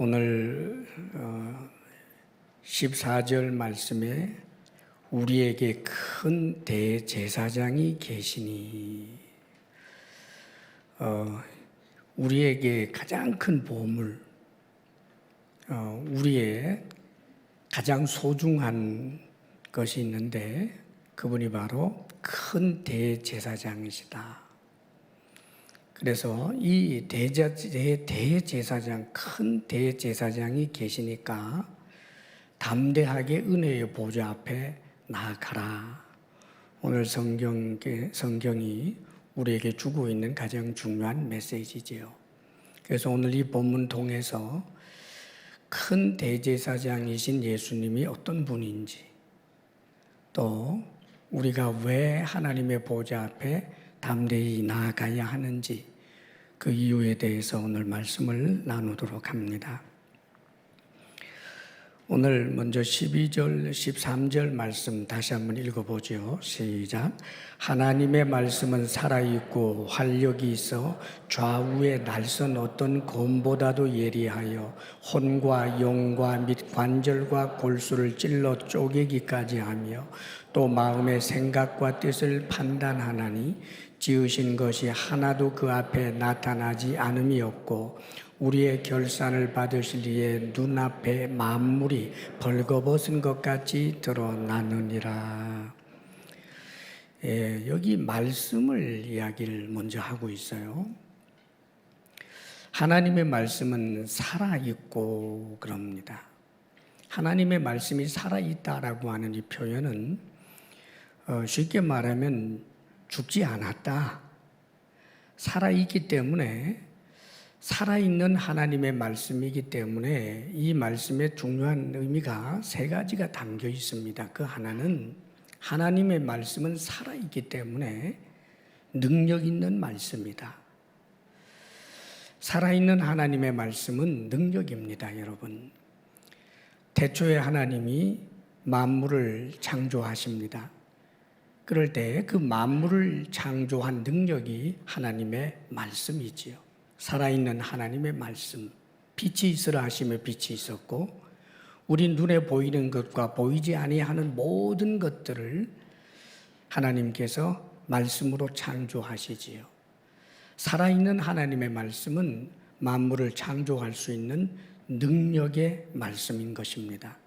오늘 14절 말씀에 우리에게 큰 대제사장이 계시니 우리에게 가장 큰 보물, 우리의 가장 소중한 것이 있는데 그분이 바로 큰 대제사장이시다. 그래서 이 대제사장, 큰 대제사장이 계시니까 담대하게 은혜의 보좌 앞에 나아가라. 오늘 성경이 우리에게 주고 있는 가장 중요한 메시지지요. 그래서 오늘 이 본문 통해서 큰 대제사장이신 예수님이 어떤 분인지, 또 우리가 왜 하나님의 보좌 앞에 담대히 나아가야 하는지, 그 이유에 대해서 오늘 말씀을 나누도록 합니다. 오늘 먼저 12절, 13절 말씀 다시 한번 읽어보죠. 시작. 하나님의 말씀은 살아있고 활력이 있어 좌우에 날선 어떤 검보다도 예리하여 혼과 영과 및 관절과 골수를 찔러 쪼개기까지 하며 또 마음의 생각과 뜻을 판단하나니 지으신 것이 하나도 그 앞에 나타나지 않음이 없고 우리의 결산을 받으실 이에 눈앞에 만물이 벌거벗은 것 같이 드러나느니라. 여기 말씀을 이야기를 먼저 하고 있어요. 하나님의 말씀은 살아있고 그럽니다. 하나님의 말씀이 살아있다라고 하는 이 표현은 쉽게 말하면 죽지 않았다. 살아있기 때문에, 살아있는 하나님의 말씀이기 때문에 이 말씀에 중요한 의미가 세 가지가 담겨 있습니다. 그 하나는 하나님의 말씀은 살아있기 때문에 능력 있는 말씀이다. 살아있는 하나님의 말씀은 능력입니다, 여러분. 태초에 하나님이 만물을 창조하십니다. 그럴 때 그 만물을 창조한 능력이 하나님의 말씀이지요. 살아있는 하나님의 말씀. 빛이 있으라 하시며 빛이 있었고 우리 눈에 보이는 것과 보이지 아니하는 모든 것들을 하나님께서 말씀으로 창조하시지요. 살아있는 하나님의 말씀은 만물을 창조할 수 있는 능력의 말씀인 것입니다.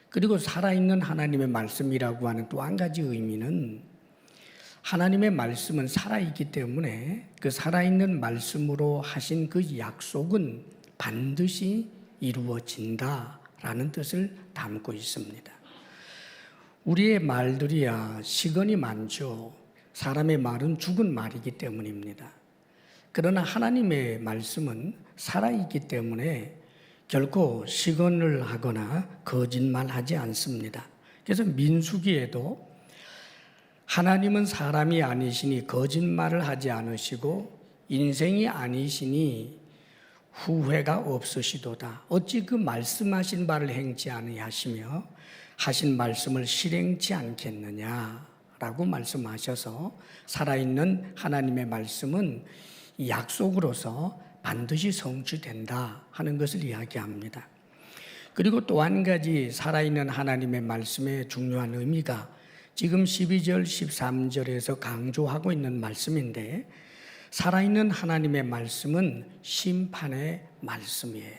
그리고 살아있는 하나님의 말씀이라고 하는 또 한 가지 의미는 하나님의 말씀은 살아있기 때문에 그 살아있는 말씀으로 하신 그 약속은 반드시 이루어진다라는 뜻을 담고 있습니다. 우리의 말들이야 시건이 많죠. 사람의 말은 죽은 말이기 때문입니다. 그러나 하나님의 말씀은 살아있기 때문에 결코 시건을 하거나 거짓말하지 않습니다. 그래서 민수기에도 하나님은 사람이 아니시니 거짓말을 하지 않으시고 인생이 아니시니 후회가 없으시도다. 어찌 그 말씀하신 바를 행치 아니하시며 하신 말씀을 실행치 않겠느냐라고 말씀하셔서 살아있는 하나님의 말씀은 약속으로서 반드시 성취된다 하는 것을 이야기합니다. 그리고 또 한 가지 살아있는 하나님의 말씀의 중요한 의미가 지금 12절, 13절에서 강조하고 있는 말씀인데 살아있는 하나님의 말씀은 심판의 말씀이에요.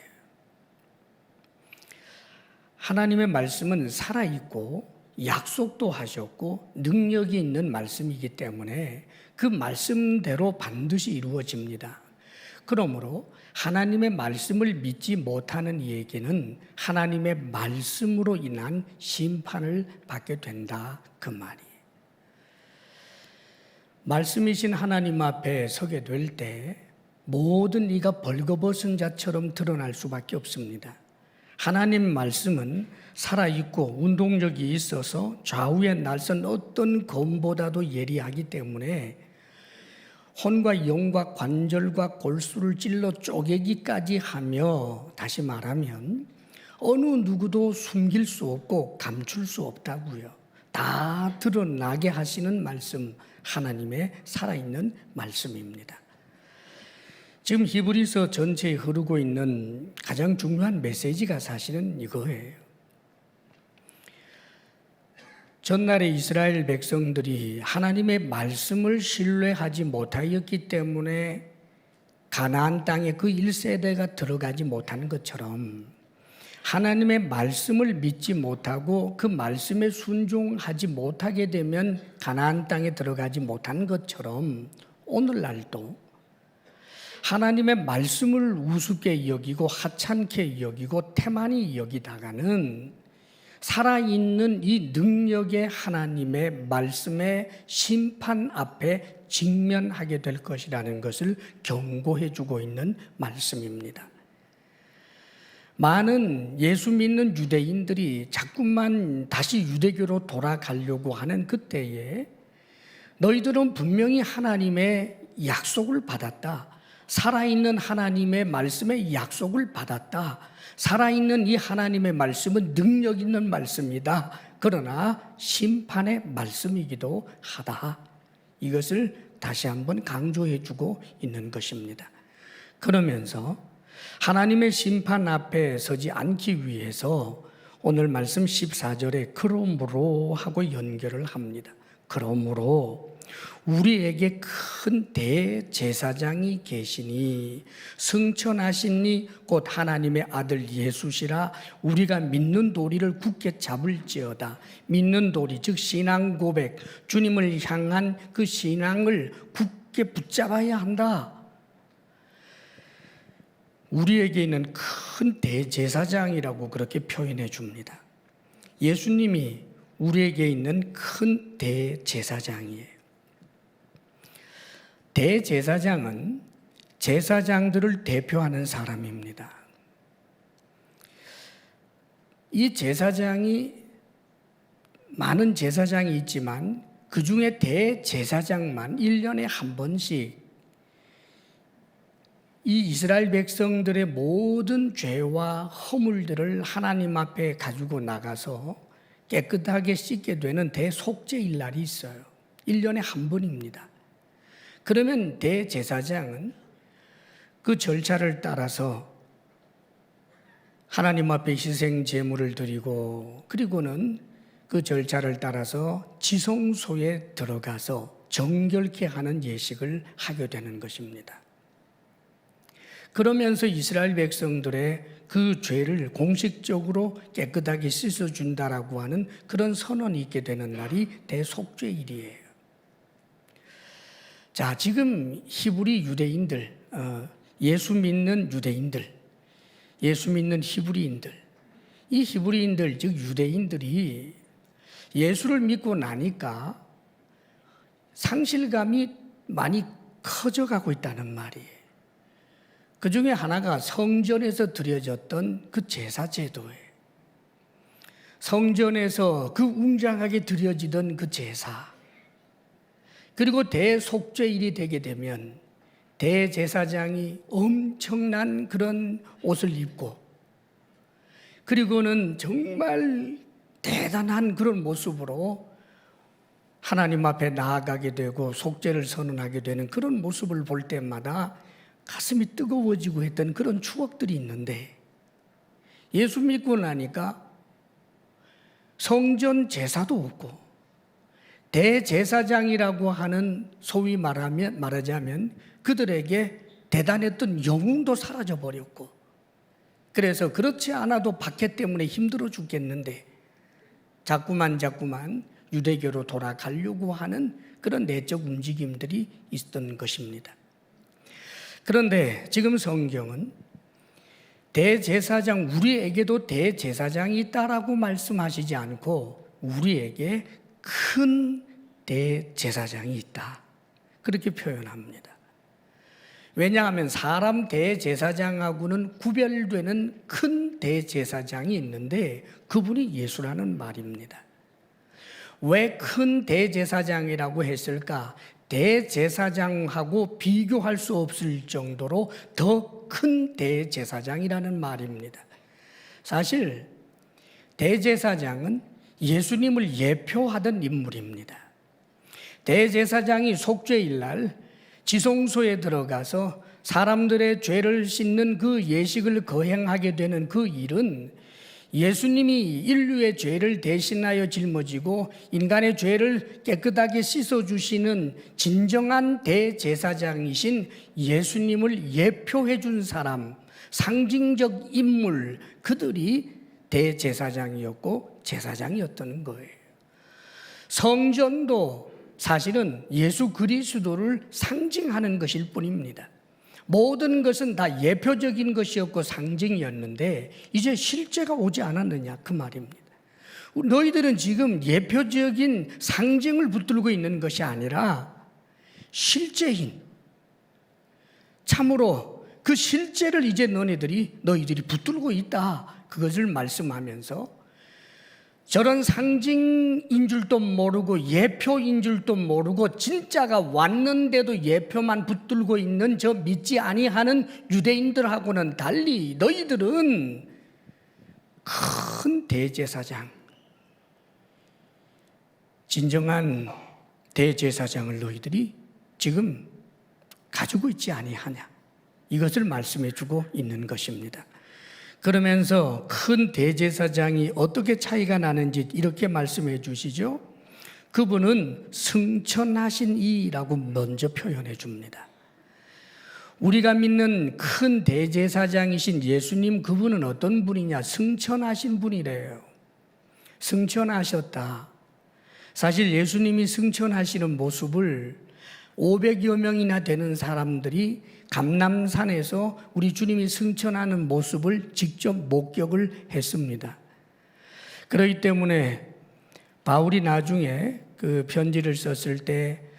하나님의 말씀은 살아있고 약속도 하셨고 능력이 있는 말씀이기 때문에 그 말씀대로 반드시 이루어집니다. 그러므로 하나님의 말씀을 믿지 못하는 이에게는 하나님의 말씀으로 인한 심판을 받게 된다, 그 말이에요. 말씀이신 하나님 앞에 서게 될 때 모든 이가 벌거벗은 자처럼 드러날 수밖에 없습니다. 하나님 말씀은 살아있고 운동력이 있어서 좌우에 날선 어떤 검보다도 예리하기 때문에 혼과 영과 관절과 골수를 찔러 쪼개기까지 하며, 다시 말하면 어느 누구도 숨길 수 없고 감출 수 없다고요. 다 드러나게 하시는 말씀, 하나님의 살아있는 말씀입니다. 지금 히브리서 전체에 흐르고 있는 가장 중요한 메시지가 사실은 이거예요. 전날에 이스라엘 백성들이 하나님의 말씀을 신뢰하지 못하였기 때문에 가나안 땅에 그 1세대가 들어가지 못하는 것처럼 하나님의 말씀을 믿지 못하고 그 말씀에 순종하지 못하게 되면 가나안 땅에 들어가지 못하는 것처럼 오늘날도 하나님의 말씀을 우습게 여기고 하찮게 여기고 태만히 여기다가는 살아있는 이 능력의 하나님의 말씀의 심판 앞에 직면하게 될 것이라는 것을 경고해 주고 있는 말씀입니다. 많은 예수 믿는 유대인들이 자꾸만 다시 유대교로 돌아가려고 하는 그때에 너희들은 분명히 하나님의 약속을 받았다. 살아있는 하나님의 말씀의 약속을 받았다. 살아있는 이 하나님의 말씀은 능력 있는 말씀이다. 그러나 심판의 말씀이기도 하다. 이것을 다시 한번 강조해 주고 있는 것입니다. 그러면서 하나님의 심판 앞에 서지 않기 위해서 오늘 말씀 14절에 그러므로 하고 연결을 합니다. 그러므로 우리에게 큰 대제사장이 계시니 승천하신 이 곧 하나님의 아들 예수시라. 우리가 믿는 도리를 굳게 잡을지어다. 믿는 도리 즉 신앙 고백, 주님을 향한 그 신앙을 굳게 붙잡아야 한다. 우리에게 있는 큰 대제사장이라고 그렇게 표현해 줍니다. 예수님이 우리에게 있는 큰 대제사장이에요. 대제사장은 제사장들을 대표하는 사람입니다. 이 제사장이 많은 제사장이 있지만 그 중에 대제사장만 1년에 한 번씩 이 이스라엘 백성들의 모든 죄와 허물들을 하나님 앞에 가지고 나가서 깨끗하게 씻게 되는 대속죄일 날이 있어요. 1년에 한 번입니다. 그러면 대제사장은 그 절차를 따라서 하나님 앞에 희생 제물을 드리고 그리고는 그 절차를 따라서 지성소에 들어가서 정결케 하는 예식을 하게 되는 것입니다. 그러면서 이스라엘 백성들의 그 죄를 공식적으로 깨끗하게 씻어준다라고 하는 그런 선언이 있게 되는 날이 대속죄일이에요. 자, 지금 히브리 유대인들, 예수 믿는 유대인들, 예수 믿는 히브리인들, 이 히브리인들 즉 유대인들이 예수를 믿고 나니까 상실감이 많이 커져가고 있다는 말이에요. 그 중에 하나가 성전에서 드려졌던 그 제사 제도예요. 성전에서 그 웅장하게 드려지던 그 제사, 그리고 대속죄일이 되게 되면 대제사장이 엄청난 그런 옷을 입고 그리고는 정말 대단한 그런 모습으로 하나님 앞에 나아가게 되고 속죄를 선언하게 되는 그런 모습을 볼 때마다 가슴이 뜨거워지고 했던 그런 추억들이 있는데 예수 믿고 나니까 성전 제사도 없고 대제사장이라고 하는 소위 말하자면 그들에게 대단했던 영웅도 사라져 버렸고 그래서 그렇지 않아도 박해 때문에 힘들어 죽겠는데 자꾸만 유대교로 돌아가려고 하는 그런 내적 움직임들이 있었던 것입니다. 그런데 지금 성경은 대제사장, 우리에게도 대제사장이 있다라고 말씀하시지 않고 우리에게 큰 대제사장이 있다. 그렇게 표현합니다. 왜냐하면 사람 대제사장하고는 구별되는 큰 대제사장이 있는데 그분이 예수라는 말입니다. 왜 큰 대제사장이라고 했을까? 대제사장하고 비교할 수 없을 정도로 더 큰 대제사장이라는 말입니다. 사실 대제사장은 예수님을 예표하던 인물입니다. 대제사장이 속죄일 날 지성소에 들어가서 사람들의 죄를 씻는 그 예식을 거행하게 되는 그 일은 예수님이 인류의 죄를 대신하여 짊어지고 인간의 죄를 깨끗하게 씻어주시는 진정한 대제사장이신 예수님을 예표해 준 사람, 상징적 인물, 그들이 대제사장이었고 제사장이었던 거예요. 성전도 사실은 예수 그리스도를 상징하는 것일 뿐입니다. 모든 것은 다 예표적인 것이었고 상징이었는데 이제 실제가 오지 않았느냐 그 말입니다. 너희들은 지금 예표적인 상징을 붙들고 있는 것이 아니라 실제인, 참으로 그 실제를 이제 너희들이 붙들고 있다, 그것을 말씀하면서 저런 상징인 줄도 모르고 예표인 줄도 모르고 진짜가 왔는데도 예표만 붙들고 있는 저 믿지 아니하는 유대인들하고는 달리 너희들은 큰 대제사장, 진정한 대제사장을 너희들이 지금 가지고 있지 아니하냐, 이것을 말씀해 주고 있는 것입니다. 그러면서 큰 대제사장이 어떻게 차이가 나는지 이렇게 말씀해 주시죠. 그분은 승천하신 이라고 먼저 표현해 줍니다. 우리가 믿는 큰 대제사장이신 예수님, 그분은 어떤 분이냐? 승천하신 분이래요. 승천하셨다. 사실 예수님이 승천하시는 모습을 500여 명이나 되는 사람들이 감람산에서 우리 주님이 승천하는 모습을 직접 목격을 했습니다. 그렇기 때문에 바울이 나중에 그 편지를 썼을 때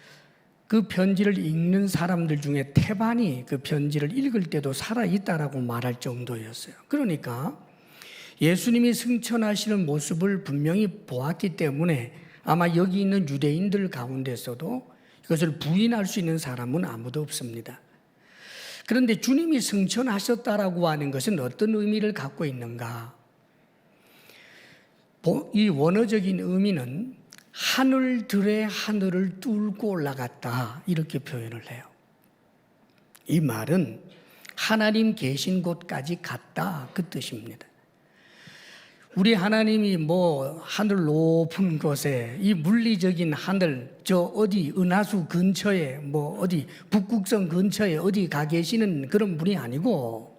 그 편지를 읽는 사람들 중에 태반이 그 편지를 읽을 때도 살아있다라고 말할 정도였어요. 그러니까 예수님이 승천하시는 모습을 분명히 보았기 때문에 아마 여기 있는 유대인들 가운데서도 이것을 부인할 수 있는 사람은 아무도 없습니다. 그런데 주님이 승천하셨다라고 하는 것은 어떤 의미를 갖고 있는가? 이 원어적인 의미는 하늘들의 하늘을 뚫고 올라갔다, 이렇게 표현을 해요. 이 말은 하나님 계신 곳까지 갔다, 그 뜻입니다. 우리 하나님이 하늘 높은 곳에, 이 물리적인 하늘, 저 어디 은하수 근처에, 어디 북극성 근처에 어디 가 계시는 그런 분이 아니고,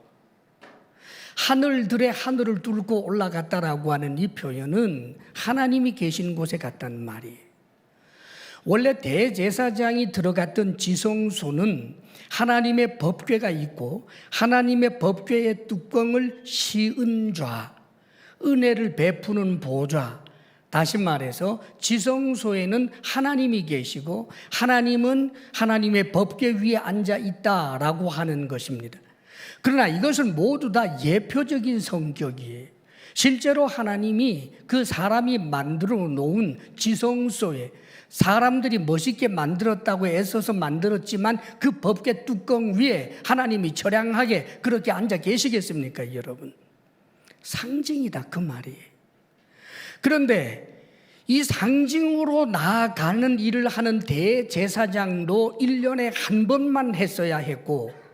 하늘들의 하늘을 뚫고 올라갔다라고 하는 이 표현은 하나님이 계신 곳에 갔다는 말이에요. 원래 대제사장이 들어갔던 지성소는 하나님의 법궤가 있고 하나님의 법궤의 뚜껑을 씌은 좌, 은혜를 베푸는 보좌, 다시 말해서 지성소에는 하나님이 계시고 하나님은 하나님의 법궤 위에 앉아 있다라고 하는 것입니다. 그러나 이것은 모두 다 예표적인 성격이에요. 실제로 하나님이 그 사람이 만들어 놓은 지성소에, 사람들이 멋있게 만들었다고 애써서 만들었지만 그 법궤 뚜껑 위에 하나님이 처량하게 그렇게 앉아 계시겠습니까, 여러분? 상징이다, 그 말이에요. 그런데 이 상징으로 나아가는 일을 하는 대제사장도 1년에 한 번만 했어야 했고,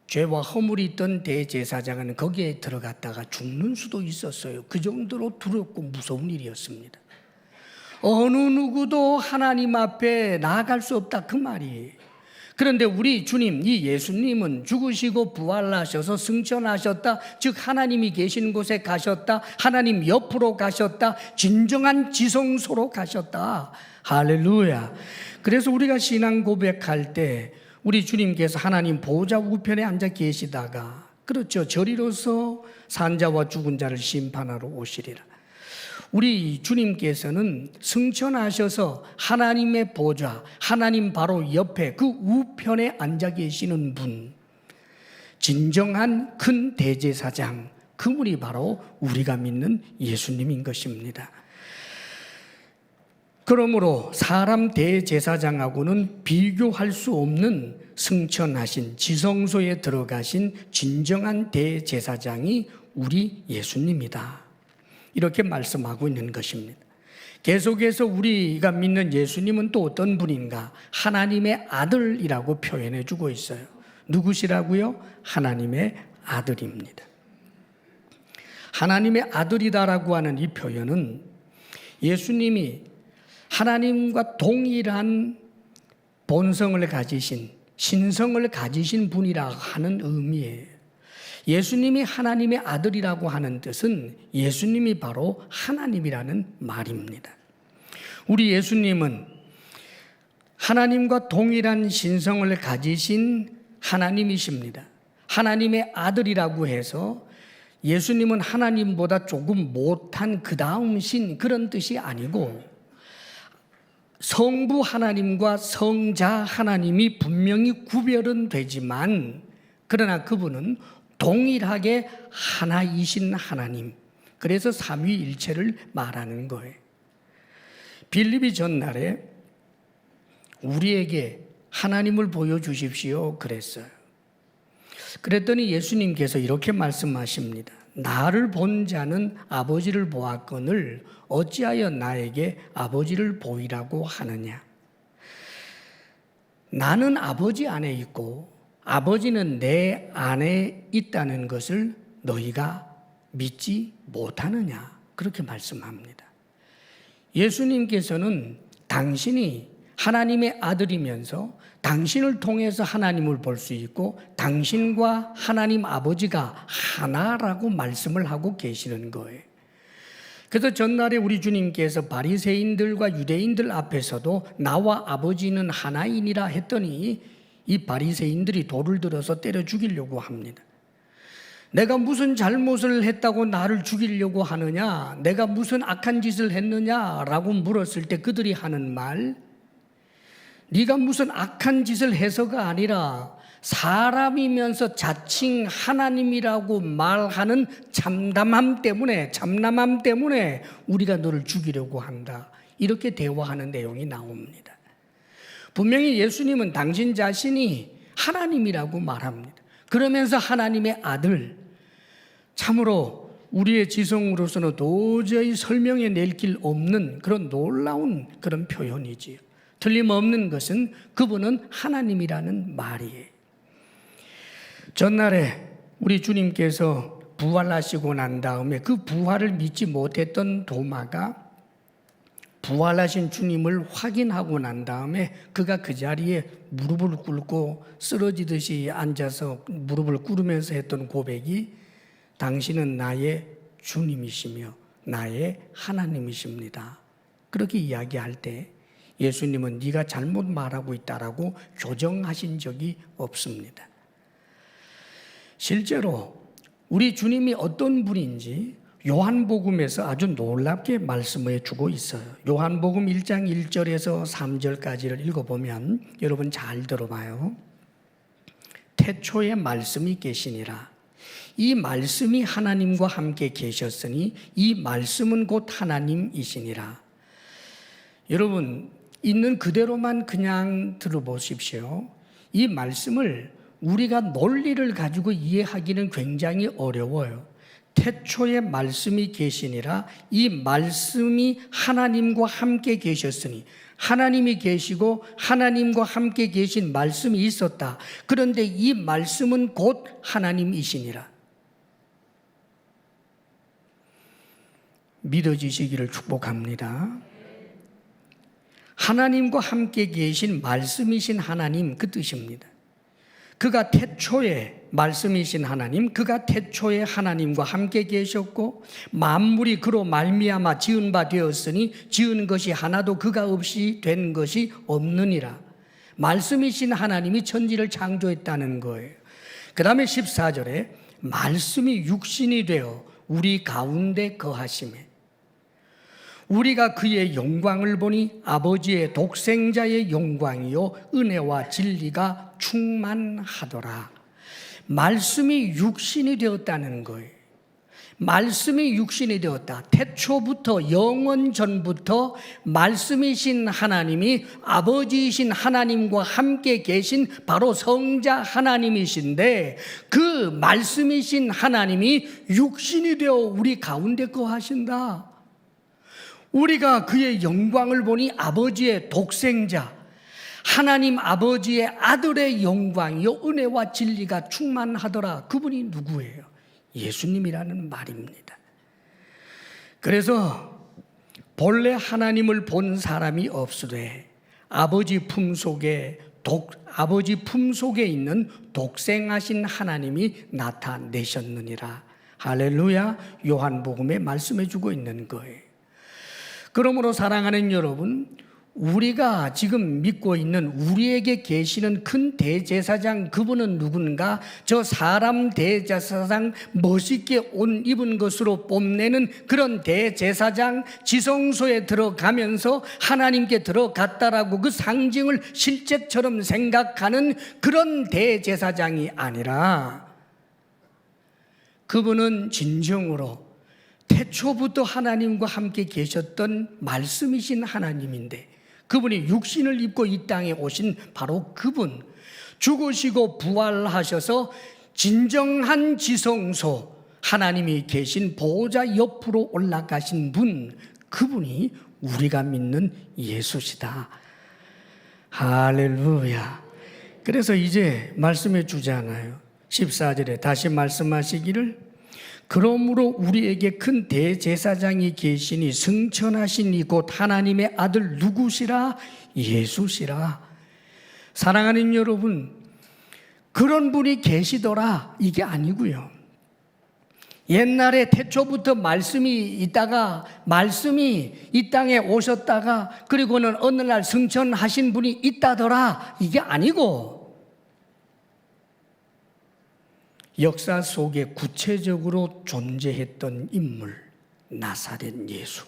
죄와 허물이 있던 대제사장은 거기에 들어갔다가 죽는 수도 있었어요. 그 정도로 두렵고 무서운 일이었습니다. 어느 누구도 하나님 앞에 나아갈 수 없다, 그 말이에요. 그런데 우리 주님, 이 예수님은 죽으시고 부활하셔서 승천하셨다, 즉 하나님이 계신 곳에 가셨다, 하나님 옆으로 가셨다, 진정한 지성소로 가셨다. 할렐루야. 그래서 우리가 신앙 고백할 때 우리 주님께서 하나님 보좌 우편에 앉아 계시다가, 그렇죠, 저리로서 산자와 죽은 자를 심판하러 오시리라. 우리 주님께서는 승천하셔서 하나님의 보좌, 하나님 바로 옆에 그 우편에 앉아 계시는 분, 진정한 큰 대제사장, 그분이 바로 우리가 믿는 예수님인 것입니다. 그러므로 사람 대제사장하고는 비교할 수 없는 승천하신 지성소에 들어가신 진정한 대제사장이 우리 예수님이다, 이렇게 말씀하고 있는 것입니다. 계속해서 우리가 믿는 예수님은 또 어떤 분인가? 하나님의 아들이라고 표현해 주고 있어요. 누구시라고요? 하나님의 아들입니다. 하나님의 아들이다라고 하는 이 표현은 예수님이 하나님과 동일한 본성을 가지신, 신성을 가지신 분이라 하는 의미예요. 예수님이 하나님의 아들이라고 하는 뜻은 예수님이 바로 하나님이라는 말입니다. 우리 예수님은 하나님과 동일한 신성을 가지신 하나님이십니다. 하나님의 아들이라고 해서 예수님은 하나님보다 조금 못한 그 다음 신 그런 뜻이 아니고 성부 하나님과 성자 하나님이 분명히 구별은 되지만 그러나 그분은 동일하게 하나이신 하나님, 그래서 삼위일체를 말하는 거예요. 빌립이 전날에 우리에게 하나님을 보여주십시오 그랬어요. 그랬더니 예수님께서 이렇게 말씀하십니다. 나를 본 자는 아버지를 보았거늘 어찌하여 나에게 아버지를 보이라고 하느냐. 나는 아버지 안에 있고 아버지는 내 안에 있다는 것을 너희가 믿지 못하느냐. 그렇게 말씀합니다. 예수님께서는 당신이 하나님의 아들이면서 당신을 통해서 하나님을 볼 수 있고 당신과 하나님 아버지가 하나라고 말씀을 하고 계시는 거예요. 그래서 전날에 우리 주님께서 바리새인들과 유대인들 앞에서도 나와 아버지는 하나이니라 했더니 이 바리새인들이 돌을 들어서 때려 죽이려고 합니다. 내가 무슨 잘못을 했다고 나를 죽이려고 하느냐? 내가 무슨 악한 짓을 했느냐라고 물었을 때 그들이 하는 말, 네가 무슨 악한 짓을 해서가 아니라 사람이면서 자칭 하나님이라고 말하는 참남함 때문에 우리가 너를 죽이려고 한다. 이렇게 대화하는 내용이 나옵니다. 분명히 예수님은 당신 자신이 하나님이라고 말합니다. 그러면서 하나님의 아들, 참으로 우리의 지성으로서는 도저히 설명해 낼 길 없는 그런 놀라운 그런 표현이지요. 틀림없는 것은 그분은 하나님이라는 말이에요. 전날에 우리 주님께서 부활하시고 난 다음에 그 부활을 믿지 못했던 도마가 부활하신 주님을 확인하고 난 다음에 그가 그 자리에 무릎을 꿇고 쓰러지듯이 앉아서 무릎을 꿇으면서 했던 고백이 당신은 나의 주님이시며 나의 하나님이십니다. 그렇게 이야기할 때 예수님은 네가 잘못 말하고 있다라고 교정하신 적이 없습니다. 실제로 우리 주님이 어떤 분인지 요한복음에서 아주 놀랍게 말씀해 주고 있어요. 요한복음 1장 1절에서 3절까지를 읽어보면 여러분 잘 들어봐요. 태초에 말씀이 계시니라. 이 말씀이 하나님과 함께 계셨으니 이 말씀은 곧 하나님이시니라. 여러분 있는 그대로만 그냥 들어보십시오. 이 말씀을 우리가 논리를 가지고 이해하기는 굉장히 어려워요. 태초에 말씀이 계시니라. 이 말씀이 하나님과 함께 계셨으니 하나님이 계시고 하나님과 함께 계신 말씀이 있었다. 그런데 이 말씀은 곧 하나님이시니라. 믿어지시기를 축복합니다. 하나님과 함께 계신 말씀이신 하나님, 그 뜻입니다. 그가 태초에 말씀이신 하나님, 그가 태초에 하나님과 함께 계셨고 만물이 그로 말미암아 지은 바 되었으니 지은 것이 하나도 그가 없이 된 것이 없느니라. 말씀이신 하나님이 천지를 창조했다는 거예요. 그 다음에 14절에 말씀이 육신이 되어 우리 가운데 거하시매 우리가 그의 영광을 보니 아버지의 독생자의 영광이요 은혜와 진리가 충만하더라. 말씀이 육신이 되었다는 거예요. 말씀이 육신이 되었다. 태초부터 영원 전부터 말씀이신 하나님이 아버지이신 하나님과 함께 계신 바로 성자 하나님이신데 그 말씀이신 하나님이 육신이 되어 우리 가운데 거하신다. 우리가 그의 영광을 보니 아버지의 독생자, 하나님 아버지의 아들의 영광이요 은혜와 진리가 충만하더라. 그분이 누구예요? 예수님이라는 말입니다. 그래서 본래 하나님을 본 사람이 없으되 아버지 품속에 있는 독생하신 하나님이 나타내셨느니라. 할렐루야. 요한복음에 말씀해 주고 있는 거예요. 그러므로 사랑하는 여러분, 우리가 지금 믿고 있는 우리에게 계시는 큰 대제사장, 그분은 누군가? 저 사람 대제사장, 멋있게 옷 입은 것으로 뽐내는 그런 대제사장, 지성소에 들어가면서 하나님께 들어갔다라고 그 상징을 실제처럼 생각하는 그런 대제사장이 아니라, 그분은 진정으로 태초부터 하나님과 함께 계셨던 말씀이신 하나님인데, 그분이 육신을 입고 이 땅에 오신 바로 그분, 죽으시고 부활하셔서 진정한 지성소, 하나님이 계신 보호자 옆으로 올라가신 분, 그분이 우리가 믿는 예수시다. 할렐루야. 그래서 이제 말씀해 주잖아요. 14절에 다시 말씀하시기를, 그러므로 우리에게 큰 대제사장이 계시니 승천하시니 곧 하나님의 아들 누구시라? 예수시라. 사랑하는 여러분, 그런 분이 계시더라 이게 아니고요. 옛날에 태초부터 말씀이 있다가 말씀이 이 땅에 오셨다가 그리고는 어느 날 승천하신 분이 있다더라 이게 아니고, 역사 속에 구체적으로 존재했던 인물, 나사렛 예수.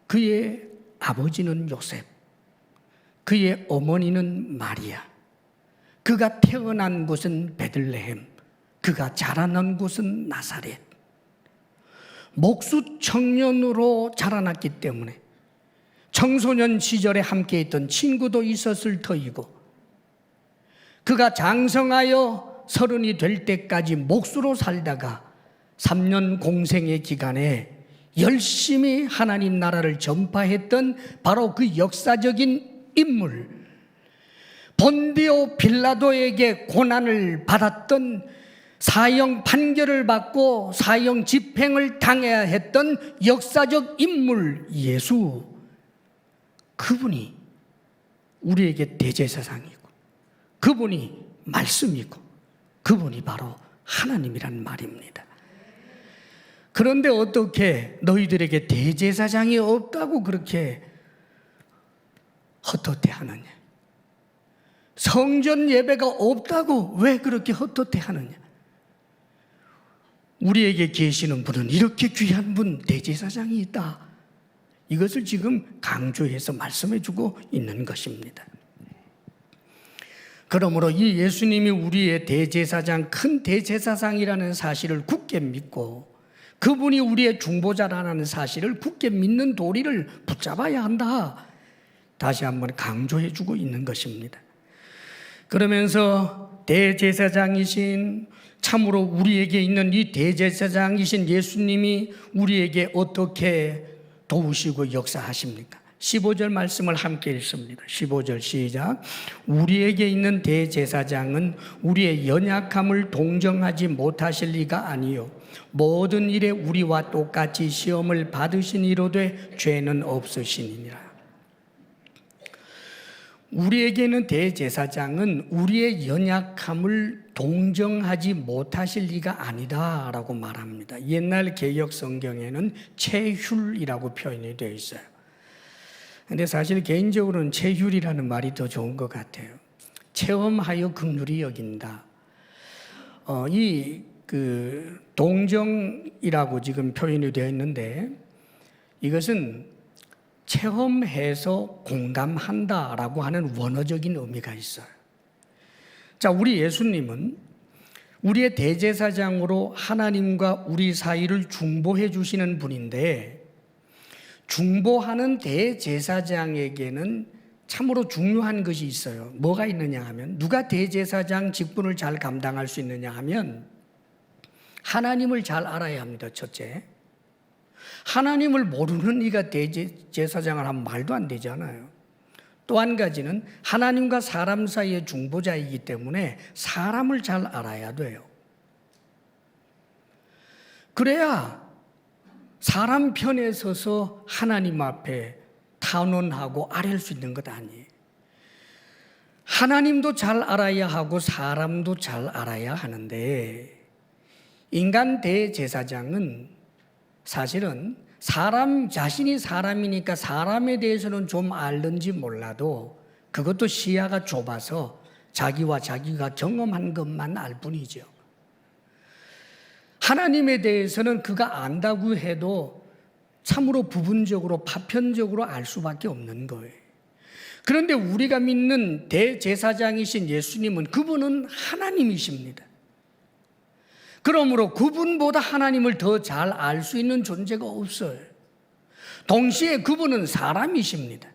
그의 아버지는 요셉, 그의 어머니는 마리아, 그가 태어난 곳은 베들레헴, 그가 자라난 곳은 나사렛. 목수 청년으로 자라났기 때문에 청소년 시절에 함께 있던 친구도 있었을 터이고, 그가 장성하여 30이 될 때까지 목수로 살다가 3년 공생의 기간에 열심히 하나님 나라를 전파했던 바로 그 역사적인 인물, 본디오 빌라도에게 고난을 받았던, 사형 판결을 받고 사형 집행을 당해야 했던 역사적 인물 예수, 그분이 우리에게 대제사장이고 그분이 말씀이고 그분이 바로 하나님이란 말입니다. 그런데 어떻게 너희들에게 대제사장이 없다고 그렇게 헛헛해 하느냐? 성전 예배가 없다고 왜 그렇게 헛헛해 하느냐? 우리에게 계시는 분은 이렇게 귀한 분, 대제사장이 있다. 이것을 지금 강조해서 말씀해 주고 있는 것입니다. 그러므로 이 예수님이 우리의 대제사장, 큰 대제사장이라는 사실을 굳게 믿고 그분이 우리의 중보자라는 사실을 굳게 믿는 도리를 붙잡아야 한다. 다시 한번 강조해 주고 있는 것입니다. 그러면서 대제사장이신, 참으로 우리에게 있는 이 대제사장이신 예수님이 우리에게 어떻게 도우시고 역사하십니까? 15절 말씀을 함께 읽습니다. 15절 시작. 우리에게 있는 대제사장은 우리의 연약함을 동정하지 못하실 리가 아니요 모든 일에 우리와 똑같이 시험을 받으시니로되 죄는 없으시니라. 우리에게는 대제사장은 우리의 연약함을 동정하지 못하실 리가 아니다라고 말합니다. 옛날 개역 성경에는 체휼이라고 표현이 되어 있어요. 근데 사실 개인적으로는 체휼이라는 말이 더 좋은 것 같아요. 체험하여 긍휼히 여긴다. 동정이라고 지금 표현이 되어 있는데, 이것은 체험해서 공감한다라고 하는 원어적인 의미가 있어요. 자, 우리 예수님은 우리의 대제사장으로 하나님과 우리 사이를 중보해 주시는 분인데, 중보하는 대제사장에게는 참으로 중요한 것이 있어요. 뭐가 있느냐 하면, 누가 대제사장 직분을 잘 감당할 수 있느냐 하면 하나님을 잘 알아야 합니다. 첫째. 하나님을 모르는 이가 대제사장을 하면 말도 안 되잖아요. 또 한 가지는 하나님과 사람 사이의 중보자이기 때문에 사람을 잘 알아야 돼요. 그래야 사람 편에 서서 하나님 앞에 탄원하고 아뢰할 수 있는 것 아니에요. 하나님도 잘 알아야 하고 사람도 잘 알아야 하는데, 인간 대제사장은 사실은 사람 자신이 사람이니까 사람에 대해서는 좀 알는지 몰라도 그것도 시야가 좁아서 자기와 자기가 경험한 것만 알 뿐이죠. 하나님에 대해서는 그가 안다고 해도 참으로 부분적으로 파편적으로 알 수밖에 없는 거예요. 그런데 우리가 믿는 대제사장이신 예수님은 그분은 하나님이십니다. 그러므로 그분보다 하나님을 더 잘 알 수 있는 존재가 없어요. 동시에 그분은 사람이십니다.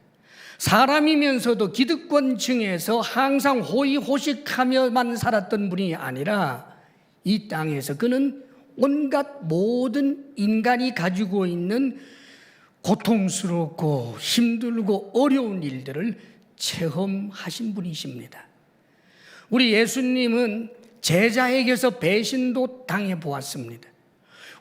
사람이면서도 기득권층에서 항상 호의호식하며만 살았던 분이 아니라 이 땅에서 그는 온갖 모든 인간이 가지고 있는 고통스럽고 힘들고 어려운 일들을 체험하신 분이십니다. 우리 예수님은 제자에게서 배신도 당해보았습니다.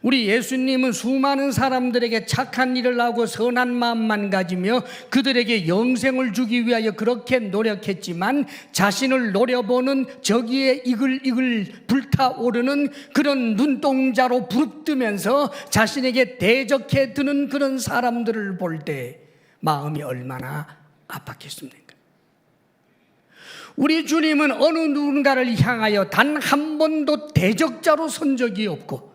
우리 예수님은 수많은 사람들에게 착한 일을 하고 선한 마음만 가지며 그들에게 영생을 주기 위하여 그렇게 노력했지만 자신을 노려보는 저기에 이글이글 불타오르는 그런 눈동자로 부릅뜨면서 자신에게 대적해 드는 그런 사람들을 볼 때 마음이 얼마나 아팠겠습니까? 우리 주님은 어느 누군가를 향하여 단 한 번도 대적자로 선 적이 없고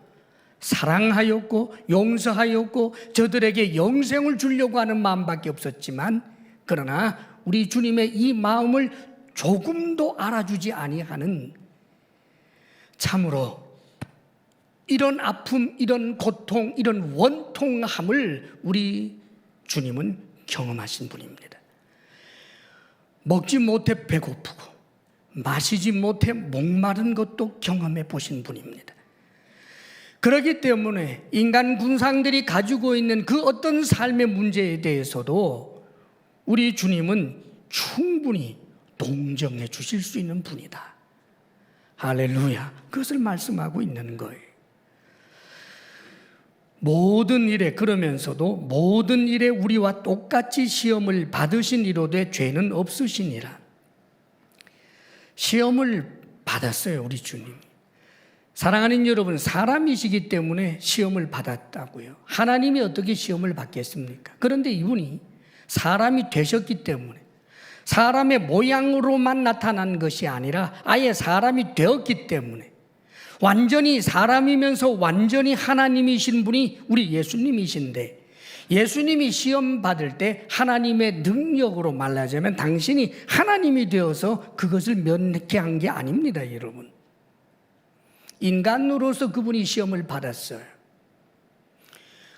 사랑하였고 용서하였고 저들에게 영생을 주려고 하는 마음밖에 없었지만, 그러나 우리 주님의 이 마음을 조금도 알아주지 아니하는, 참으로 이런 아픔, 이런 고통, 이런 원통함을 우리 주님은 경험하신 분입니다. 먹지 못해 배고프고 마시지 못해 목마른 것도 경험해 보신 분입니다. 그렇기 때문에 인간 군상들이 가지고 있는 그 어떤 삶의 문제에 대해서도 우리 주님은 충분히 동정해 주실 수 있는 분이다. 할렐루야. 그것을 말씀하고 있는 거예요. 모든 일에, 그러면서도 모든 일에 우리와 똑같이 시험을 받으신 이로되 죄는 없으시니라. 시험을 받았어요, 우리 주님. 사랑하는 여러분, 사람이시기 때문에 시험을 받았다고요. 하나님이 어떻게 시험을 받겠습니까? 그런데 이분이 사람이 되셨기 때문에, 사람의 모양으로만 나타난 것이 아니라 아예 사람이 되었기 때문에, 완전히 사람이면서 완전히 하나님이신 분이 우리 예수님이신데, 예수님이 시험 받을 때 하나님의 능력으로 말하자면 당신이 하나님이 되어서 그것을 면케 한 게 아닙니다, 여러분. 인간으로서 그분이 시험을 받았어요.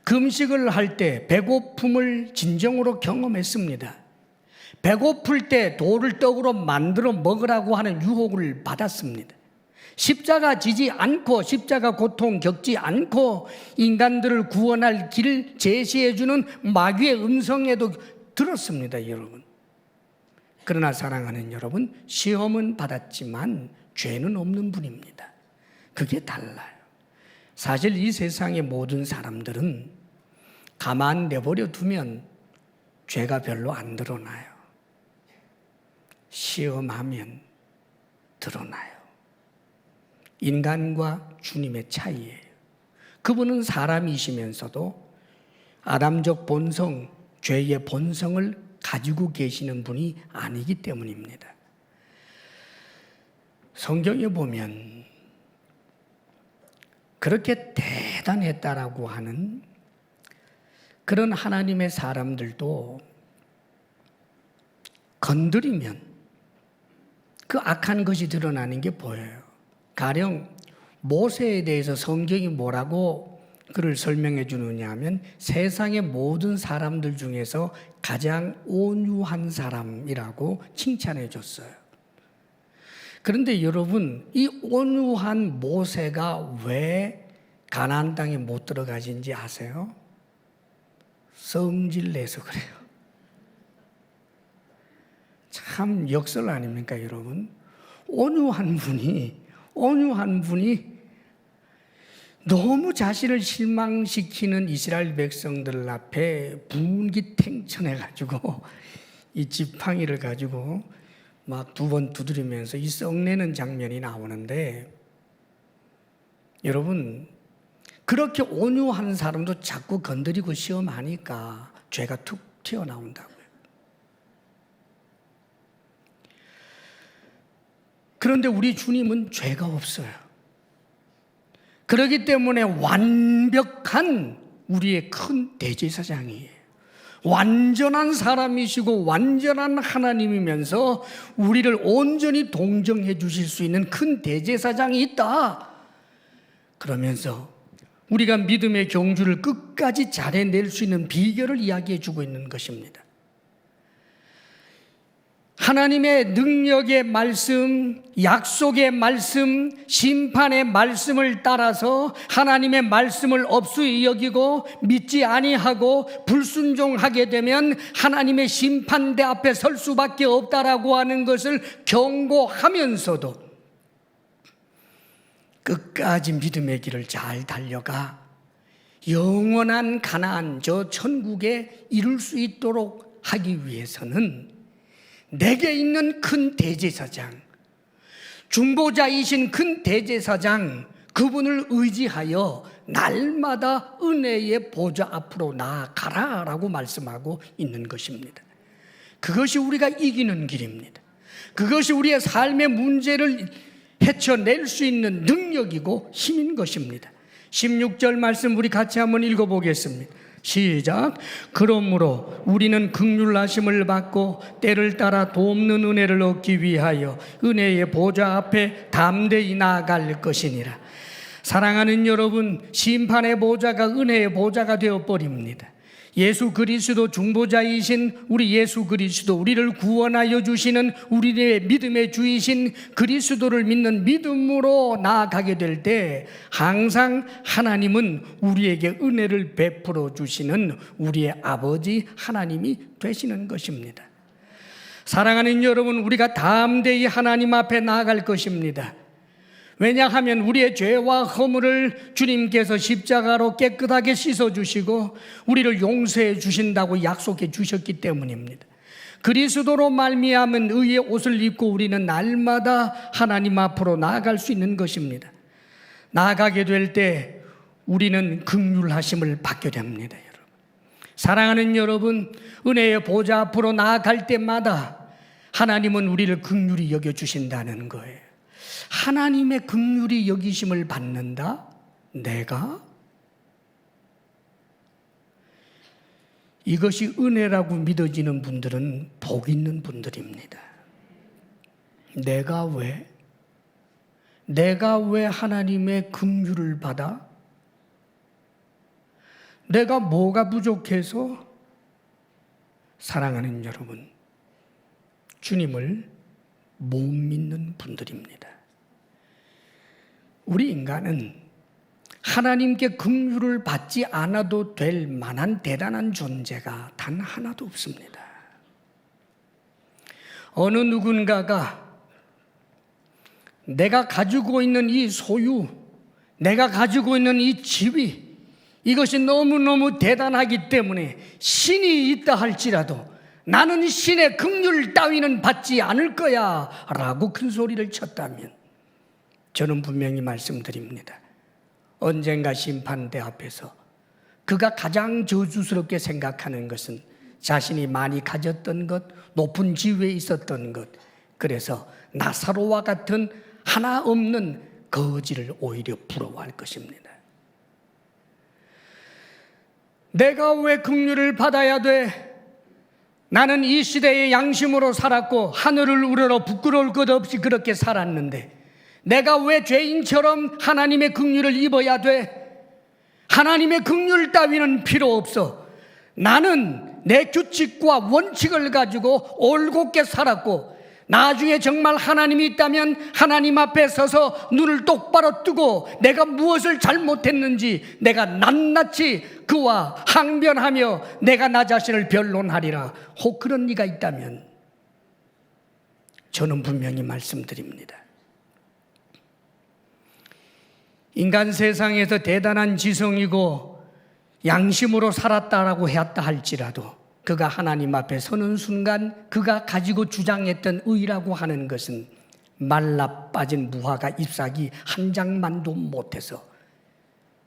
금식을 할 때 배고픔을 진정으로 경험했습니다. 배고플 때 돌을 떡으로 만들어 먹으라고 하는 유혹을 받았습니다. 십자가 지지 않고, 십자가 고통 겪지 않고 인간들을 구원할 길을 제시해주는 마귀의 음성에도 들었습니다, 여러분. 그러나 사랑하는 여러분, 시험은 받았지만 죄는 없는 분입니다. 그게 달라요. 사실 이 세상의 모든 사람들은 가만 내버려 두면 죄가 별로 안 드러나요. 시험하면 드러나요. 인간과 주님의 차이예요. 그분은 사람이시면서도 아담적 본성, 죄의 본성을 가지고 계시는 분이 아니기 때문입니다. 성경에 보면 그렇게 대단했다라고 하는 그런 하나님의 사람들도 건드리면 그 악한 것이 드러나는 게 보여요. 가령 모세에 대해서 성경이 뭐라고 그를 설명해 주느냐 하면 세상의 모든 사람들 중에서 가장 온유한 사람이라고 칭찬해 줬어요. 그런데 여러분, 이 온유한 모세가 왜 가나안 땅에 못 들어가신지 아세요? 성질 내서 그래요. 참 역설 아닙니까, 여러분? 온유한 분이 너무 자신을 실망시키는 이스라엘 백성들 앞에 분기탱천해가지고 이 지팡이를 가지고 막 두 번 두드리면서 이 썩내는 장면이 나오는데, 여러분, 그렇게 온유한 사람도 자꾸 건드리고 시험하니까 죄가 툭 튀어나온다고요. 그런데 우리 주님은 죄가 없어요. 그렇기 때문에 완벽한 우리의 큰 대제사장이에요. 완전한 사람이시고 완전한 하나님이면서 우리를 온전히 동정해 주실 수 있는 큰 대제사장이 있다. 그러면서 우리가 믿음의 경주를 끝까지 잘 해낼 수 있는 비결을 이야기해 주고 있는 것입니다. 하나님의 능력의 말씀, 약속의 말씀, 심판의 말씀을 따라서 하나님의 말씀을 업수히 여기고 믿지 아니하고 불순종하게 되면 하나님의 심판대 앞에 설 수밖에 없다라고 하는 것을 경고하면서도 끝까지 믿음의 길을 잘 달려가 영원한 가나안, 저 천국에 이룰 수 있도록 하기 위해서는 내게 있는 큰 대제사장, 중보자이신 큰 대제사장, 그분을 의지하여 날마다 은혜의 보좌 앞으로 나아가라라고 말씀하고 있는 것입니다. 그것이 우리가 이기는 길입니다. 그것이 우리의 삶의 문제를 헤쳐낼 수 있는 능력이고 힘인 것입니다. 16절 말씀 우리 같이 한번 읽어보겠습니다. 시작. 그러므로 우리는 긍휼하심을 받고 때를 따라 돕는 은혜를 얻기 위하여 은혜의 보좌 앞에 담대히 나아갈 것이니라. 사랑하는 여러분, 심판의 보좌가 은혜의 보좌가 되어버립니다. 예수 그리스도 중보자이신 우리 예수 그리스도, 우리를 구원하여 주시는 우리의 믿음의 주이신 그리스도를 믿는 믿음으로 나아가게 될 때 항상 하나님은 우리에게 은혜를 베풀어 주시는 우리의 아버지 하나님이 되시는 것입니다. 사랑하는 여러분, 우리가 담대히 하나님 앞에 나아갈 것입니다. 왜냐하면 우리의 죄와 허물을 주님께서 십자가로 깨끗하게 씻어주시고 우리를 용서해 주신다고 약속해 주셨기 때문입니다. 그리스도로 말미암은 의의 옷을 입고 우리는 날마다 하나님 앞으로 나아갈 수 있는 것입니다. 나아가게 될 때 우리는 긍휼하심을 받게 됩니다. 여러분, 사랑하는 여러분, 은혜의 보좌 앞으로 나아갈 때마다 하나님은 우리를 긍휼히 여겨주신다는 거예요. 하나님의 긍휼히 여기심을 받는다? 내가? 이것이 은혜라고 믿어지는 분들은 복 있는 분들입니다. 내가 왜 하나님의 긍휼을 받아? 내가 뭐가 부족해서? 사랑하는 여러분, 주님을 못 믿는 분들입니다. 우리 인간은 하나님께 긍휼을 받지 않아도 될 만한 대단한 존재가 단 하나도 없습니다. 어느 누군가가 내가 가지고 있는 이 소유, 내가 가지고 있는 이 지위, 이것이 너무너무 대단하기 때문에 신이 있다 할지라도 나는 신의 긍휼 따위는 받지 않을 거야 라고 큰 소리를 쳤다면 저는 분명히 말씀드립니다. 언젠가 심판대 앞에서 그가 가장 저주스럽게 생각하는 것은 자신이 많이 가졌던 것, 높은 지위에 있었던 것, 그래서 나사로와 같은 하나 없는 거지를 오히려 부러워할 것입니다. 내가 왜 긍휼을 받아야 돼? 나는 이 시대의 양심으로 살았고 하늘을 우러러 부끄러울 것 없이 그렇게 살았는데 내가 왜 죄인처럼 하나님의 긍휼을 입어야 돼? 하나님의 긍휼 따위는 필요 없어. 나는 내 규칙과 원칙을 가지고 올곧게 살았고 나중에 정말 하나님이 있다면 하나님 앞에 서서 눈을 똑바로 뜨고 내가 무엇을 잘못했는지 내가 낱낱이 그와 항변하며 내가 나 자신을 변론하리라. 혹 그런 이가 있다면 저는 분명히 말씀드립니다. 인간 세상에서 대단한 지성이고 양심으로 살았다라고 했다 할지라도 그가 하나님 앞에 서는 순간 그가 가지고 주장했던 의라고 하는 것은 말라 빠진 무화과 잎사귀 한 장만도 못해서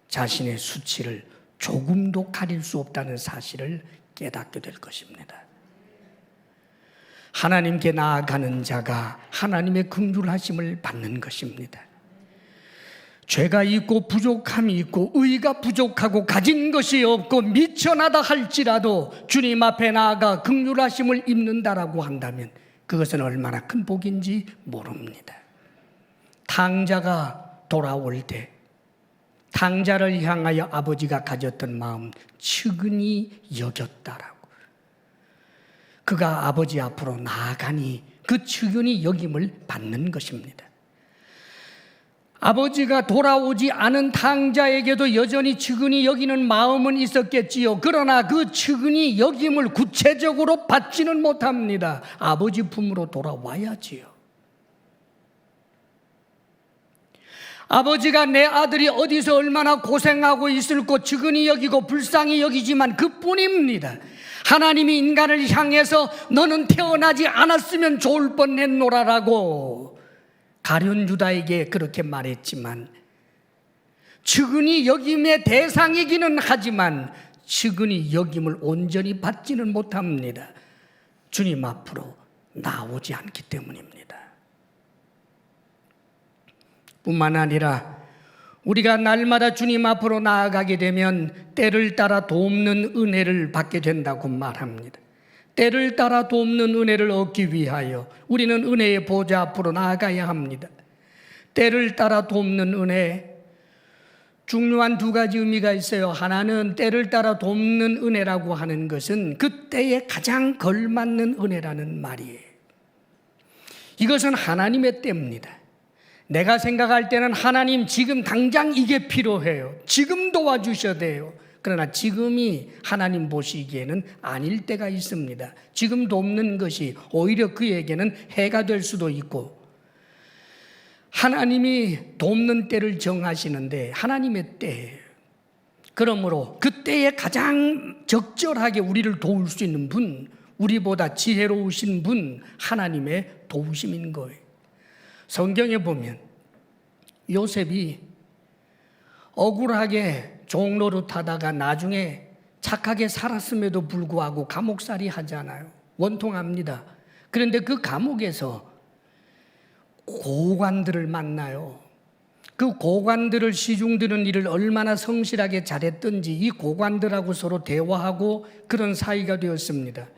자신의 수치를 조금도 가릴 수 없다는 사실을 깨닫게 될 것입니다. 하나님께 나아가는 자가 하나님의 긍휼하심을 받는 것입니다. 죄가 있고 부족함이 있고 의가 부족하고 가진 것이 없고 미천하다 할지라도 주님 앞에 나아가 긍휼하심을 입는다라고 한다면 그것은 얼마나 큰 복인지 모릅니다. 탕자가 돌아올 때 탕자를 향하여 아버지가 가졌던 마음 측은히 여겼다라고. 그가 아버지 앞으로 나아가니 그 측은히 여김을 받는 것입니다. 아버지가 돌아오지 않은 탕자에게도 여전히 측은히 여기는 마음은 있었겠지요. 그러나 그 측은히 여김을 구체적으로 받지는 못합니다. 아버지 품으로 돌아와야지요. 아버지가 내 아들이 어디서 얼마나 고생하고 있을 것 측은히 여기고 불쌍히 여기지만 그뿐입니다. 하나님이 인간을 향해서 너는 태어나지 않았으면 좋을 뻔했노라라고 가룟 유다에게 그렇게 말했지만 측은히 여김의 대상이기는 하지만 측은히 여김을 온전히 받지는 못합니다. 주님 앞으로 나오지 않기 때문입니다. 뿐만 아니라 우리가 날마다 주님 앞으로 나아가게 되면 때를 따라 돕는 은혜를 받게 된다고 말합니다. 때를 따라 돕는 은혜를 얻기 위하여 우리는 은혜의 보좌 앞으로 나아가야 합니다. 때를 따라 돕는 은혜, 중요한 두 가지 의미가 있어요. 하나는 때를 따라 돕는 은혜라고 하는 것은 그때에 가장 걸맞는 은혜라는 말이에요. 이것은 하나님의 때입니다. 내가 생각할 때는 하나님 지금 당장 이게 필요해요. 지금 도와주셔야 돼요. 그러나 지금이 하나님 보시기에는 아닐 때가 있습니다. 지금 돕는 것이 오히려 그에게는 해가 될 수도 있고 하나님이 돕는 때를 정하시는데 하나님의 때예요. 그러므로 그때에 가장 적절하게 우리를 도울 수 있는 분, 우리보다 지혜로우신 분, 하나님의 도우심인 거예요. 성경에 보면 요셉이 억울하게 종로를 타다가 나중에 착하게 살았음에도 불구하고 감옥살이 하잖아요. 원통합니다. 그런데 그 감옥에서 고관들을 만나요. 그 고관들을 시중드는 일을 얼마나 성실하게 잘했던지 이 고관들하고 서로 대화하고 그런 사이가 되었습니다.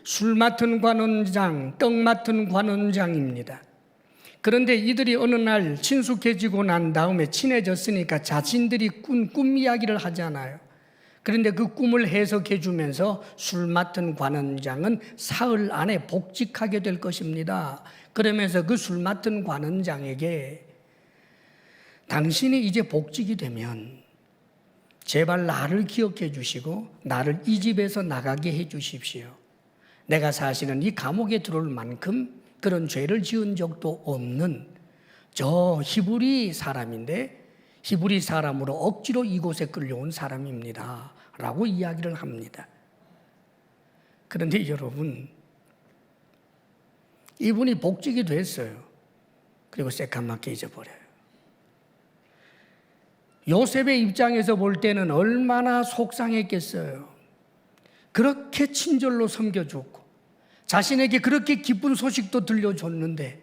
술 맡은 관원장, 떡 맡은 관원장입니다. 그런데 이들이 어느 날 친숙해지고 난 다음에 친해졌으니까 자신들이 꾼 꿈 이야기를 하잖아요. 그런데 그 꿈을 해석해 주면서 술 맡은 관원장은 사흘 안에 복직하게 될 것입니다. 그러면서 그 술 맡은 관원장에게 당신이 이제 복직이 되면 제발 나를 기억해 주시고 나를 이 집에서 나가게 해 주십시오. 내가 사실은 이 감옥에 들어올 만큼 그런 죄를 지은 적도 없는 저 히브리 사람인데 히브리 사람으로 억지로 이곳에 끌려온 사람입니다 라고 이야기를 합니다. 그런데 여러분, 이분이 복직이 됐어요. 그리고 새까맣게 잊어버려요. 요셉의 입장에서 볼 때는 얼마나 속상했겠어요. 그렇게 친절로 섬겨줬고 자신에게 그렇게 기쁜 소식도 들려줬는데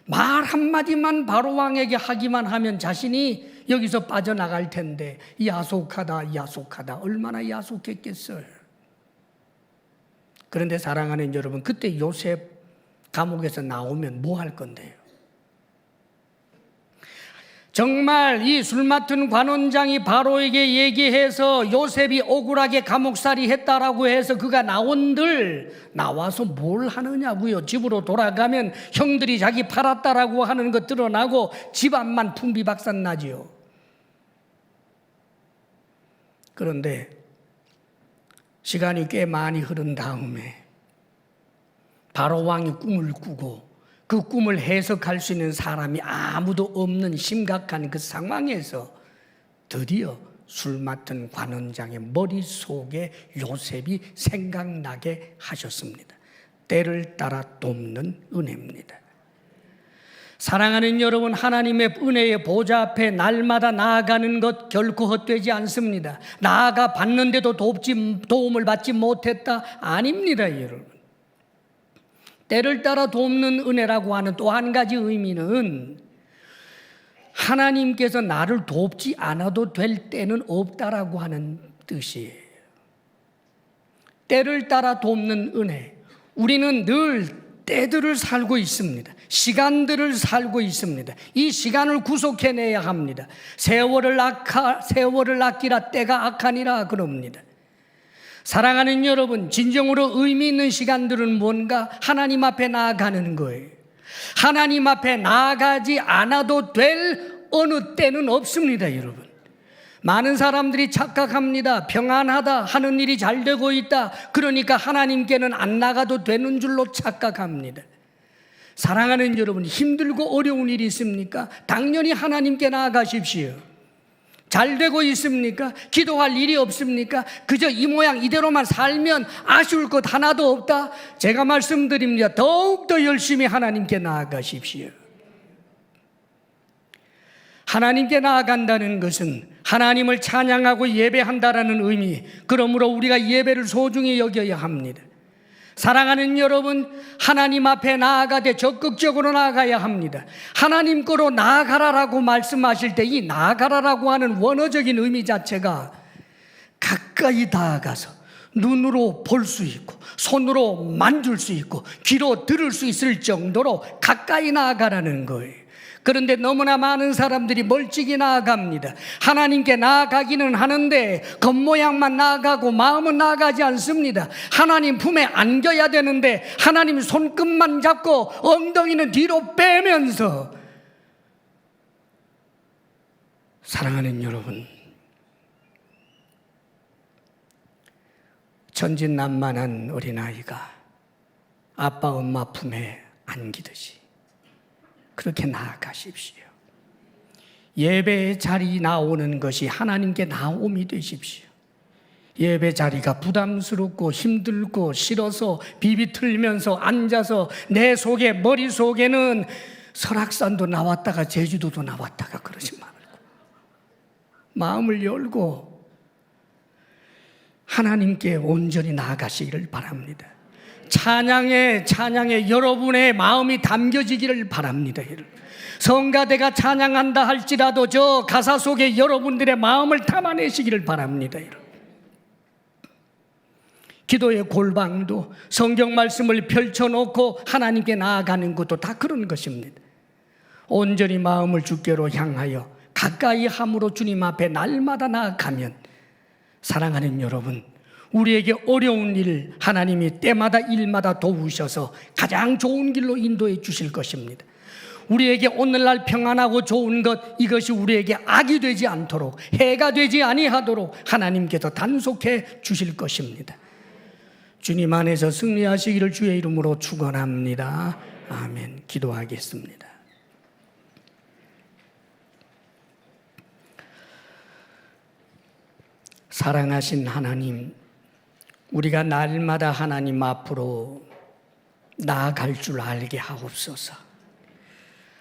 말 한마디만 바로왕에게 하기만 하면 자신이 여기서 빠져나갈 텐데 야속하다 야속하다 얼마나 야속했겠어요. 그런데 사랑하는 여러분, 그때 요셉 감옥에서 나오면 뭐 할 건데요? 정말 이 술 맡은 관원장이 바로에게 얘기해서 요셉이 억울하게 감옥살이 했다라고 해서 그가 나와서 뭘 하느냐고요. 집으로 돌아가면 형들이 자기 팔았다라고 하는 거 드러나고 집안만 풍비박산나지요. 그런데 시간이 꽤 많이 흐른 다음에 바로 왕이 꿈을 꾸고 그 꿈을 해석할 수 있는 사람이 아무도 없는 심각한 그 상황에서 드디어 술 맡은 관원장의 머릿속에 요셉이 생각나게 하셨습니다. 때를 따라 돕는 은혜입니다. 사랑하는 여러분, 하나님의 은혜의 보좌 앞에 날마다 나아가는 것 결코 헛되지 않습니다. 나아가 봤는데도 도움을 받지 못했다? 아닙니다, 여러분. 때를 따라 돕는 은혜라고 하는 또 한 가지 의미는 하나님께서 나를 돕지 않아도 될 때는 없다라고 하는 뜻이에요. 때를 따라 돕는 은혜. 우리는 늘 때들을 살고 있습니다. 시간들을 살고 있습니다. 이 시간을 구속해내야 합니다. 세월을 아끼라 때가 악하니라 그럽니다. 사랑하는 여러분, 진정으로 의미 있는 시간들은 뭔가? 하나님 앞에 나아가는 거예요. 하나님 앞에 나아가지 않아도 될 어느 때는 없습니다, 여러분. 많은 사람들이 착각합니다. 평안하다, 하는 일이 잘 되고 있다, 그러니까 하나님께는 안 나가도 되는 줄로 착각합니다. 사랑하는 여러분, 힘들고 어려운 일이 있습니까? 당연히 하나님께 나아가십시오. 잘 되고 있습니까? 기도할 일이 없습니까? 그저 이 모양 이대로만 살면 아쉬울 것 하나도 없다? 제가 말씀드립니다. 더욱더 열심히 하나님께 나아가십시오. 하나님께 나아간다는 것은 하나님을 찬양하고 예배한다라는 의미, 그러므로 우리가 예배를 소중히 여겨야 합니다. 사랑하는 여러분, 하나님 앞에 나아가되 적극적으로 나아가야 합니다. 하나님 거로 나아가라라고 말씀하실 때 이 나아가라라고 하는 원어적인 의미 자체가 가까이 다가가서 눈으로 볼 수 있고 손으로 만질 수 있고 귀로 들을 수 있을 정도로 가까이 나아가라는 거예요. 그런데 너무나 많은 사람들이 멀찍이 나아갑니다. 하나님께 나아가기는 하는데 겉모양만 나아가고 마음은 나아가지 않습니다. 하나님 품에 안겨야 되는데 하나님 손끝만 잡고 엉덩이는 뒤로 빼면서, 사랑하는 여러분, 천진난만한 어린아이가 아빠 엄마 품에 안기듯이 그렇게 나아가십시오. 예배의 자리 나오는 것이 하나님께 나옴이 되십시오. 예배 자리가 부담스럽고 힘들고 싫어서 비비틀면서 앉아서 내 속에, 머릿속에는 설악산도 나왔다가 제주도도 나왔다가 그러지 말고 마음을 열고 하나님께 온전히 나아가시기를 바랍니다. 찬양에 여러분의 마음이 담겨지기를 바랍니다. 성가대가 찬양한다 할지라도 저 가사 속에 여러분들의 마음을 담아내시기를 바랍니다. 기도의 골방도 성경 말씀을 펼쳐놓고 하나님께 나아가는 것도 다 그런 것입니다. 온전히 마음을 주께로 향하여 가까이 함으로 주님 앞에 날마다 나아가면, 사랑하는 여러분, 우리에게 어려운 일 하나님이 때마다 일마다 도우셔서 가장 좋은 길로 인도해 주실 것입니다. 우리에게 오늘날 평안하고 좋은 것, 이것이 우리에게 악이 되지 않도록, 해가 되지 아니하도록 하나님께서 단속해 주실 것입니다. 주님 안에서 승리하시기를 주의 이름으로 축원합니다. 아멘. 기도하겠습니다. 사랑하신 하나님, 우리가 날마다 하나님 앞으로 나아갈 줄 알게 하옵소서.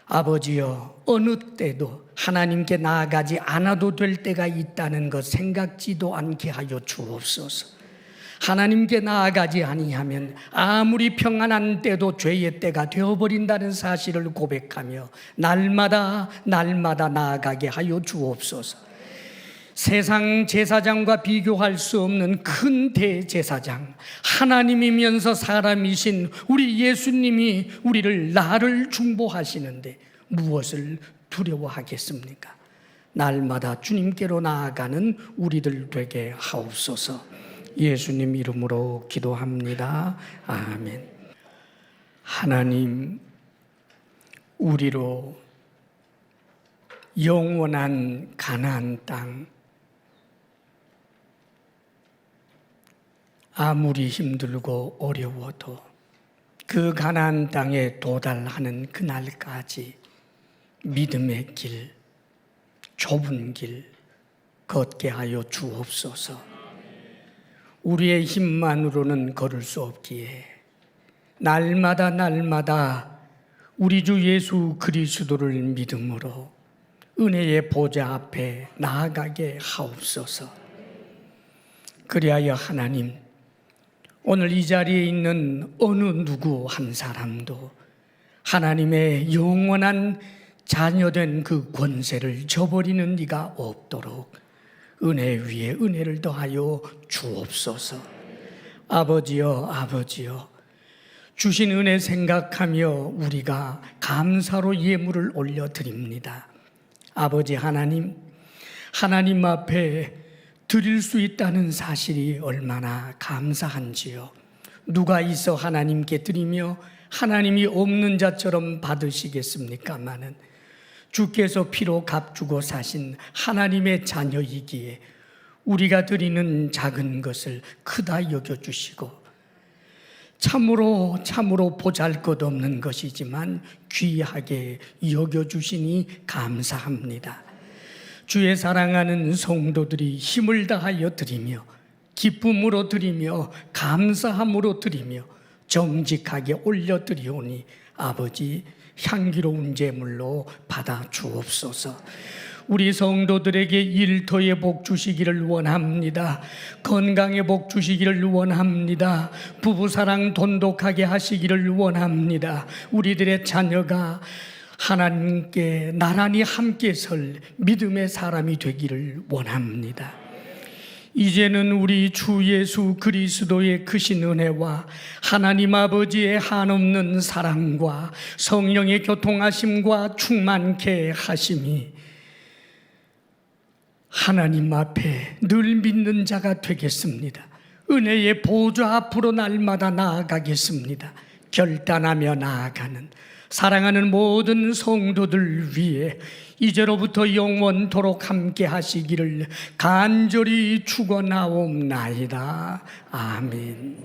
아버지여, 어느 때도 하나님께 나아가지 않아도 될 때가 있다는 것 생각지도 않게 하여 주옵소서. 하나님께 나아가지 아니하면 아무리 평안한 때도 죄의 때가 되어버린다는 사실을 고백하며 날마다 나아가게 하여 주옵소서. 세상 제사장과 비교할 수 없는 큰 대제사장, 하나님이면서 사람이신 우리 예수님이 나를 중보하시는데 무엇을 두려워하겠습니까? 날마다 주님께로 나아가는 우리들 되게 하옵소서. 예수님 이름으로 기도합니다. 아멘. 하나님, 우리로 영원한 가나안 땅, 아무리 힘들고 어려워도 그 가나안 땅에 도달하는 그날까지 믿음의 길, 좁은 길 걷게 하여 주옵소서. 우리의 힘만으로는 걸을 수 없기에 날마다 우리 주 예수 그리스도를 믿음으로 은혜의 보좌 앞에 나아가게 하옵소서. 그리하여 하나님, 오늘 이 자리에 있는 어느 누구 한 사람도 하나님의 영원한 자녀된 그 권세를 저버리는 이가 없도록 은혜 위에 은혜를 더하여 주옵소서. 아버지여, 주신 은혜 생각하며 우리가 감사로 예물을 올려드립니다. 아버지 하나님, 하나님 앞에 드릴 수 있다는 사실이 얼마나 감사한지요. 누가 있어 하나님께 드리며 하나님이 없는 자처럼 받으시겠습니까마는 주께서 피로 값주고 사신 하나님의 자녀이기에 우리가 드리는 작은 것을 크다 여겨주시고 참으로 보잘것없는 것이지만 귀하게 여겨주시니 감사합니다. 주의 사랑하는 성도들이 힘을 다하여 드리며 기쁨으로 드리며 감사함으로 드리며 정직하게 올려드리오니 아버지 향기로운 제물로 받아 주옵소서. 우리 성도들에게 일터의 복 주시기를 원합니다. 건강의 복 주시기를 원합니다. 부부사랑 돈독하게 하시기를 원합니다. 우리들의 자녀가 하나님께 나란히 함께 설 믿음의 사람이 되기를 원합니다. 이제는 우리 주 예수 그리스도의 크신 은혜와 하나님 아버지의 한없는 사랑과 성령의 교통하심과 충만케 하심이 하나님 앞에 늘 믿는 자가 되겠습니다. 은혜의 보좌 앞으로 날마다 나아가겠습니다. 결단하며 나아가는 사랑하는 모든 성도들 위해 이제로부터 영원토록 함께 하시기를 간절히 축원하옵나이다. 아멘.